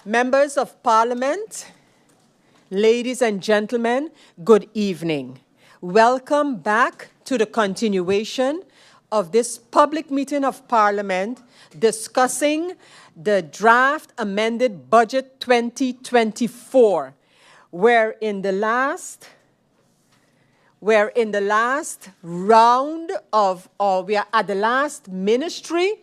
Members of Parliament, ladies and gentlemen, good evening. Welcome back to the continuation of this public meeting of Parliament discussing the draft amended budget 2024, where in the last round of, or we are at the last ministry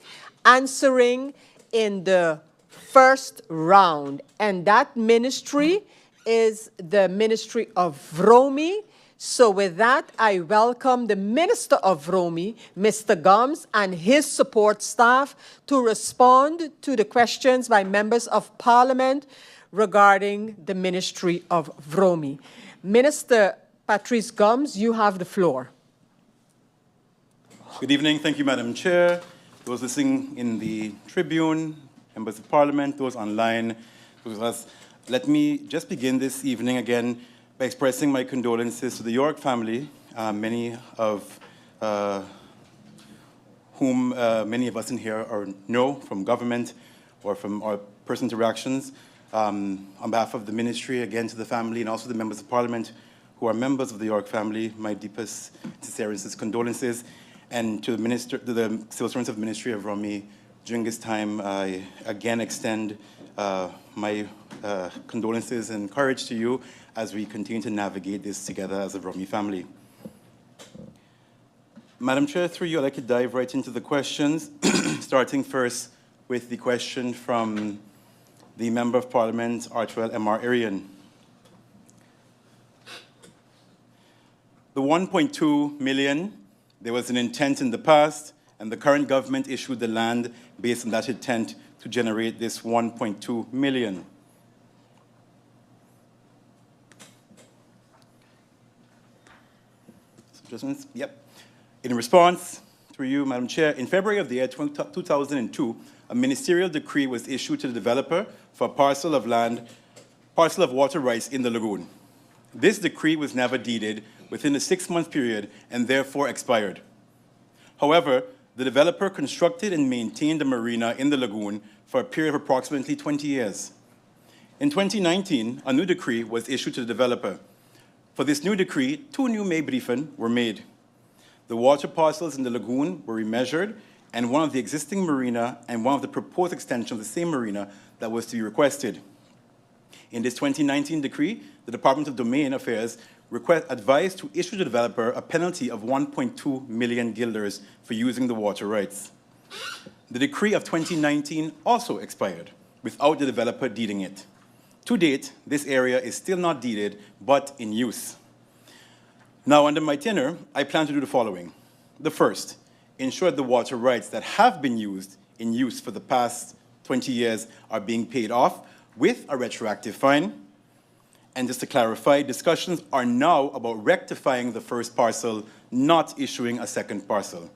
answering in the first round, and that ministry is the Ministry of Vromi. So with that, I welcome the Minister of Vromi, Mr. Gumbs, and his support staff to respond to the questions by members of Parliament regarding the Ministry of Vromi. Minister Patrice Gumbs, you have the floor. Good evening. Thank you, Madam Chair. Those listening in the Tribune, members of Parliament, those online, those of us. Let me just begin this evening again by expressing my condolences to the York family, many of whom many of us in here know from government or from our personal interactions. On behalf of the ministry, again to the family and also the members of Parliament who are members of the York family, my deepest, sincerest condolences. And to the civil servants of the Ministry of Vromi, during this time, I again extend my condolences and courage to you as we continue to navigate this together as a Vromi family. Madam Chair, through you, I'd like to dive right into the questions, starting first with the question from the Member of Parliament, Archwell M.R. Arian. The 1.2 million, there was an intent in the past, and the current government issued the land based on that intent to generate this 1.2 million. Adjustments? Yep. In response, through you, Madam Chair, in February of the year 2002, a ministerial decree was issued to the developer for a parcel of water rights in the lagoon. This decree was never deeded within a 6-month period and therefore expired. However, the developer constructed and maintained a marina in the lagoon for a period of approximately 20 years. In 2019, a new decree was issued to the developer. For this new decree, 2 new meebrieven were made. The water parcels in the lagoon were remeasured, and one of the existing marina and one of the proposed extension of the same marina that was to be requested. In this 2019 decree, the Department of Domain Affairs advised to issue the developer a penalty of 1.2 million guilders for using the water rights. The decree of 2019 also expired without the developer deeding it. To date, this area is still not deeded, but in use. Now, under my tenure, I plan to do the following. The first, ensure the water rights that have been in use for the past 20 years are being paid off with a retroactive fine. And just to clarify, discussions are now about rectifying the first parcel, not issuing a second parcel.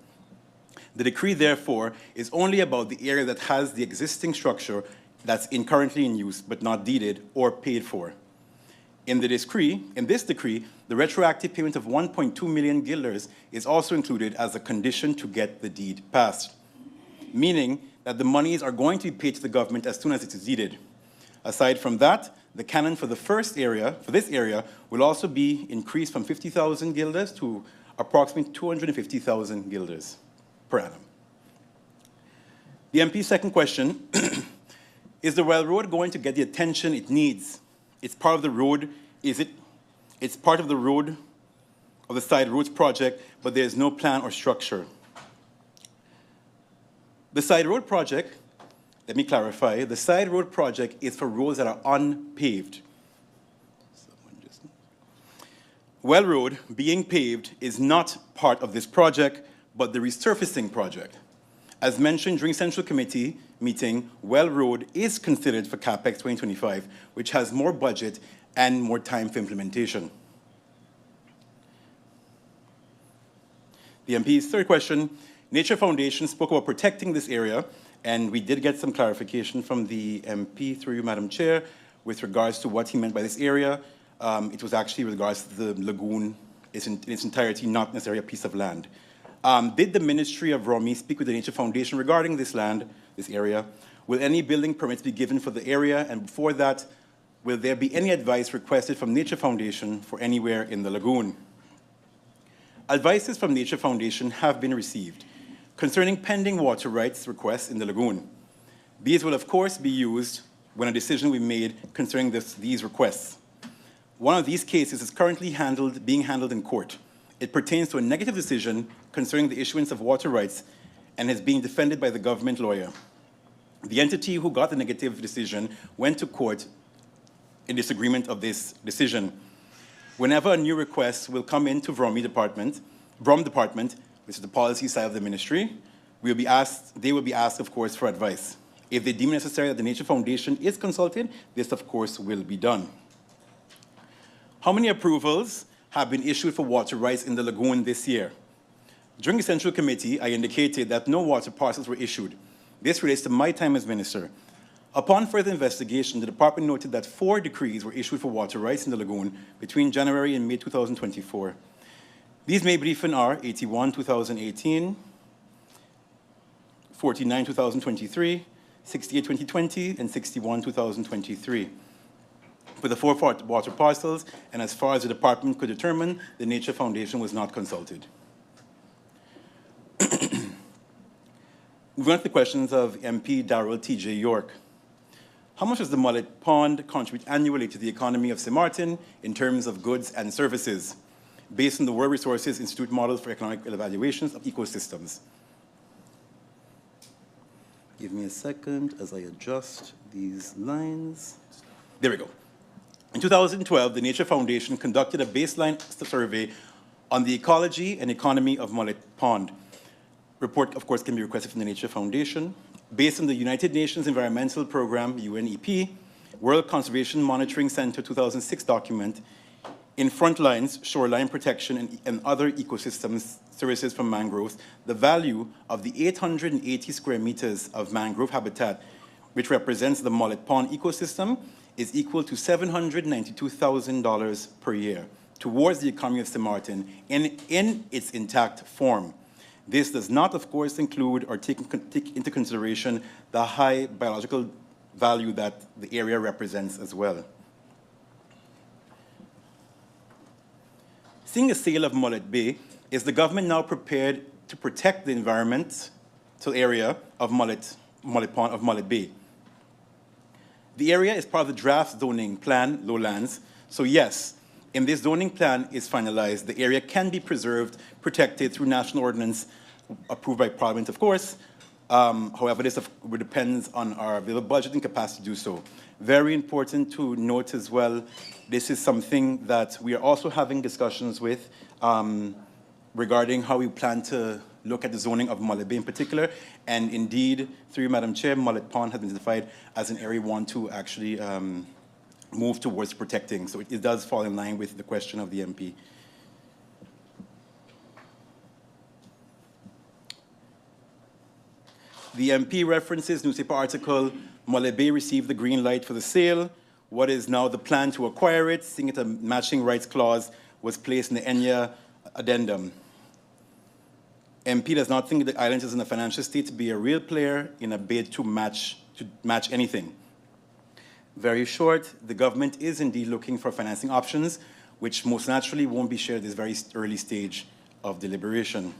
The decree, therefore, is only about the area that has the existing structure that's currently in use but not deeded or paid for. In this decree, the retroactive payment of 1.2 million guilders is also included as a condition to get the deed passed, meaning that the monies are going to be paid to the government as soon as it is deeded. Aside from that, the canon for this area, will also be increased from 50,000 guilders to approximately 250,000 guilders per annum. The MP's second question, is the railroad going to get the attention it needs? It's part of the road, it's part of the road, of the side roads project, but there's no plan or structure. The side road project, let me clarify, the side road project is for roads that are unpaved. Well Road being paved is not part of this project, but the resurfacing project. As mentioned during Central Committee meeting, Well Road is considered for CAPEX 2025, which has more budget and more time for implementation. The MP's third question, Nature Foundation spoke about protecting this area, and we did get some clarification from the MP through you, Madam Chair, with regards to what he meant by this area. It was actually with regards to the lagoon in its entirety, not necessarily a piece of land. Did the Ministry of Vromi speak with the Nature Foundation regarding this land, this area? Will any building permits be given for the area? And before that, will there be any advice requested from Nature Foundation for anywhere in the lagoon? Advices from Nature Foundation have been received concerning pending water rights requests in the lagoon. These will, of course, be used when a decision will be made concerning these requests. One of these cases is currently being handled in court. It pertains to a negative decision concerning the issuance of water rights and is being defended by the government lawyer. The entity who got the negative decision went to court in disagreement of this decision. Whenever a new request will come into VROM department, which is the policy side of the ministry, they will be asked, of course, for advice. If they deem necessary that the Nature Foundation is consulted, this, of course, will be done. How many approvals have been issued for water rights in the lagoon this year? During the Central Committee, I indicated that no water parcels were issued. This relates to my time as minister. Upon further investigation, the department noted that 4 decrees were issued for water rights in the lagoon between January and May 2024. These may brief are 81, 2018, 49, 2023, 68, 2020, and 61, 2023. For the 4 water parcels, and as far as the department could determine, the Nature Foundation was not consulted. Moving on to the questions of MP Darrell T.J. York. How much does the Mullet Pond contribute annually to the economy of St. Martin in terms of goods and services, based on the World Resources Institute models for economic evaluations of ecosystems? Give me a second as I adjust these lines. There we go. In 2012, the Nature Foundation conducted a baseline survey on the ecology and economy of Mullet Pond. Report, of course, can be requested from the Nature Foundation. Based on the United Nations Environmental Program, UNEP, World Conservation Monitoring Center 2006 document, in frontlines, shoreline protection, and other ecosystems services from mangroves, the value of the 880 square meters of mangrove habitat, which represents the Mullet Pond ecosystem, is equal to $792,000 per year towards the economy of St. Martin in its intact form. This does not, of course, include or take into consideration the high biological value that the area represents as well. Seeing the sale of Mullet Bay, is the government now prepared to protect the environmental area of Mullet Bay? The area is part of the draft zoning plan, lowlands, so yes, if this zoning plan is finalized, the area can be preserved, protected through national ordinance approved by Parliament, of course. However, this depends on our available budget and capacity to do so. Very important to note as well, this is something that we are also having discussions with regarding how we plan to look at the zoning of Mullet Bay in particular. And indeed, through you, Madam Chair, Mullet Pond has been identified as an area we want to actually move towards protecting. So it does fall in line with the question of the MP. The MP references newspaper article, Mullet Bay received the green light for the sale. What is now the plan to acquire it, seeing it a matching rights clause was placed in the ENYA addendum. MP does not think the island is in a financial state to be a real player in a bid to match anything. Very short, the government is indeed looking for financing options, which most naturally won't be shared at this very early stage of deliberation.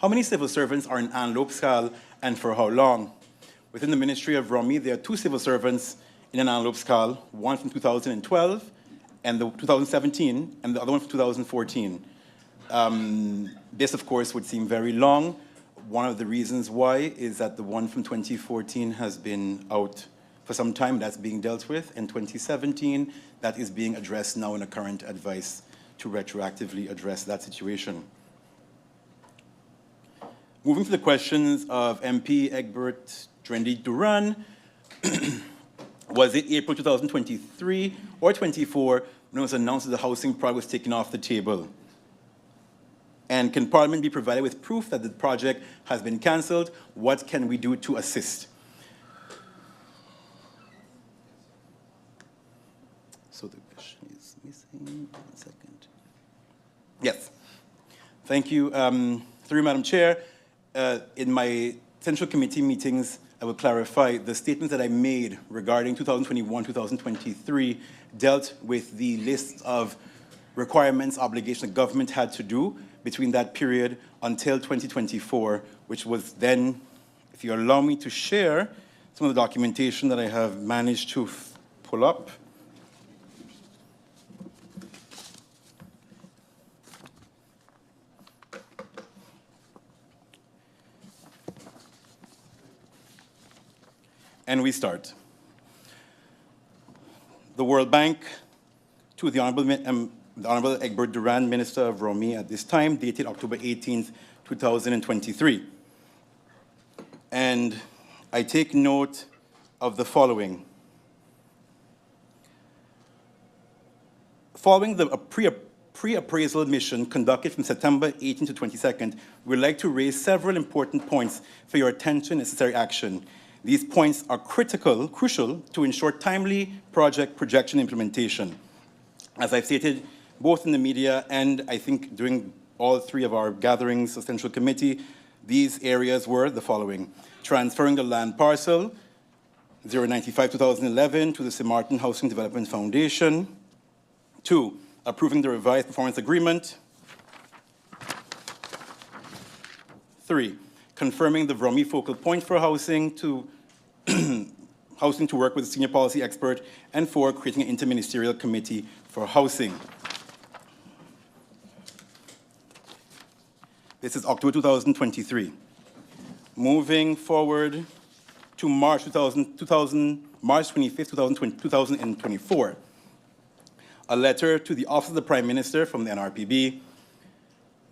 How many civil servants are in Anlopskal and for how long? Within the Ministry of Romy, there are 2 civil servants in Anlopskal, one from 2012 and 2017, and the other one from 2014. This, of course, would seem very long. One of the reasons why is that the one from 2014 has been out for some time. That's being dealt with. In 2017, that is being addressed now in a current advice to retroactively address that situation. Moving to the questions of MP Egbert Drendy Duran. Was it April 2023 or 24 when it was announced that the housing project was taken off the table? And can Parliament be provided with proof that the project has been cancelled? What can we do to assist? So the question is missing. 1 second. Yes. Thank you. Through you, Madam Chair. In my Central Committee meetings I will clarify the statements that I made regarding 2021, 2023 dealt with the list of requirements, obligations the government had to do between that period until 2024, which was then, if you allow me to share some of the documentation that I have managed to pull up. And we start. The World Bank to the Honorable Egbert Durand, Minister of Romy at this time, dated October 18th, 2023. And I take note of the following. Following the pre-appraisal mission conducted from September 18th to 22nd, we'd like to raise several important points for your attention and necessary action. These points are crucial to ensure timely project projection implementation. As I've stated, both in the media and I think during all three of our gatherings of Central Committee, these areas were the following: transferring the land parcel 095-2011 to the St. Martin Housing Development Foundation. 2, approving the revised performance agreement. 3, confirming the Romy focal point for housing to work with a senior policy expert. And 4, creating an interministerial committee for housing. This is October 2023. Moving forward to March 25th, 2024. A letter to the Office of the Prime Minister from the NRPB,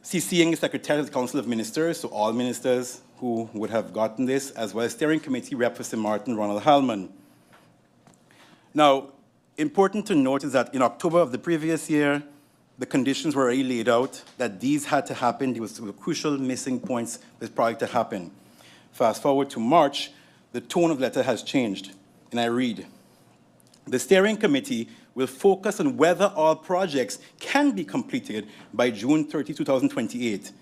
CCing the Secretary of the Council of Ministers, so all ministers who would have gotten this, as well as Steering Committee Rep for St. Martin, Ronald Hallman. Now, important to note is that in October of the previous year, the conditions were already laid out that these had to happen. There were crucial missing points for this project to happen. Fast forward to March, the tone of the letter has changed, and I read, the Steering Committee will focus on whether all projects can be completed by June 30, 2028.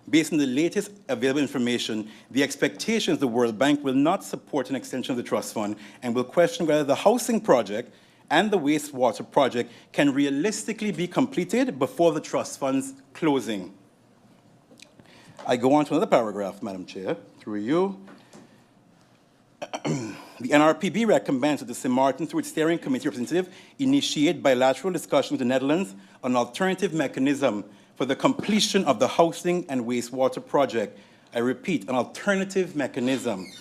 Based on the latest available information, the expectation is the World Bank will not support an extension of the trust fund and will question whether the housing project and the wastewater project can realistically be completed before the trust fund's closing. I go on to another paragraph, Madam Chair, through you. The NRPB recommends that the St. Martin, through its Steering Committee representative, initiate bilateral discussions with the Netherlands on an alternative mechanism for the completion of the housing and wastewater project. I repeat, an alternative mechanism.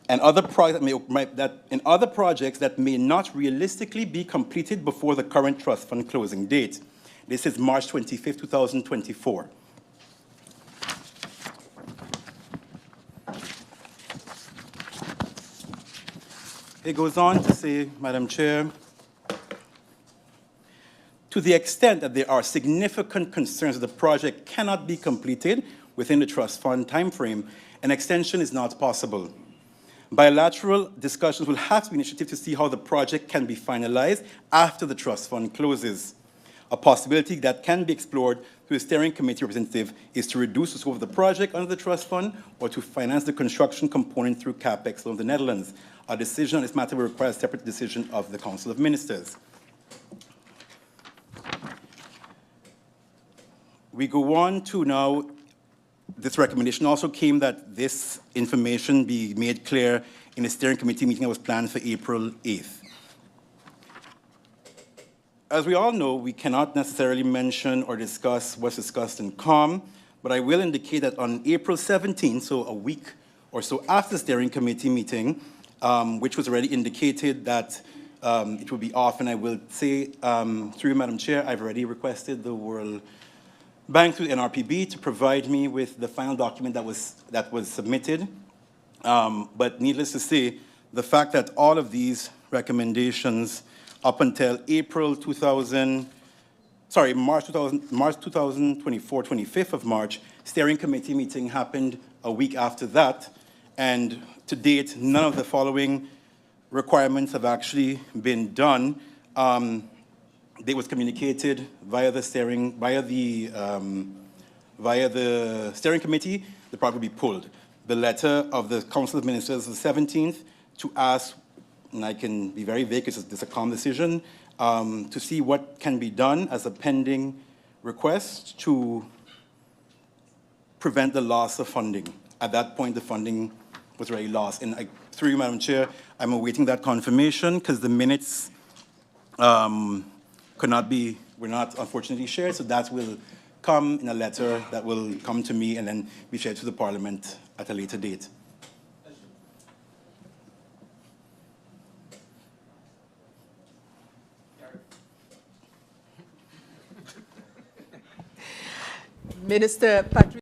And other projects that may not realistically be completed before the current trust fund closing date. This is March 25th, 2024. It goes on to say, Madam Chair, to the extent that there are significant concerns that the project cannot be completed within the trust fund timeframe, an extension is not possible. Bilateral discussions will have to be initiated to see how the project can be finalized after the trust fund closes. A possibility that can be explored through the Steering Committee representative is to reduce the scope of the project under the trust fund or to finance the construction component through CapEx loan of the Netherlands. A decision on this matter will require a separate decision of the Council of Ministers. We go on to now, this recommendation also came that this information be made clear in a Steering Committee meeting that was planned for April 8th. As we all know, we cannot necessarily mention or discuss what's discussed in COM, but I will indicate that on April 17th, so a week or so after the Steering Committee meeting, which was already indicated that it will be off, and I will say, through you, Madam Chair, I've already requested the World Bank through the NRPB to provide me with the final document that was submitted. But needless to say, the fact that all of these recommendations up until March 2024, 25th of March, Steering Committee meeting happened a week after that, and to date, none of the following requirements have actually been done. They was communicated via the Steering Committee. The project will be pulled. the letter of the Council of Ministers of the 17th to ask, and I can be very vague because it's a calm decision, to see what can be done as a pending request to prevent the loss of funding. At that point, the funding was already lost. And through you, Madam Chair, I'm awaiting that confirmation because the minutes were not unfortunately shared, so that will come in a letter that will come to me and then be shared to the Parliament at a later date. Minister Patrice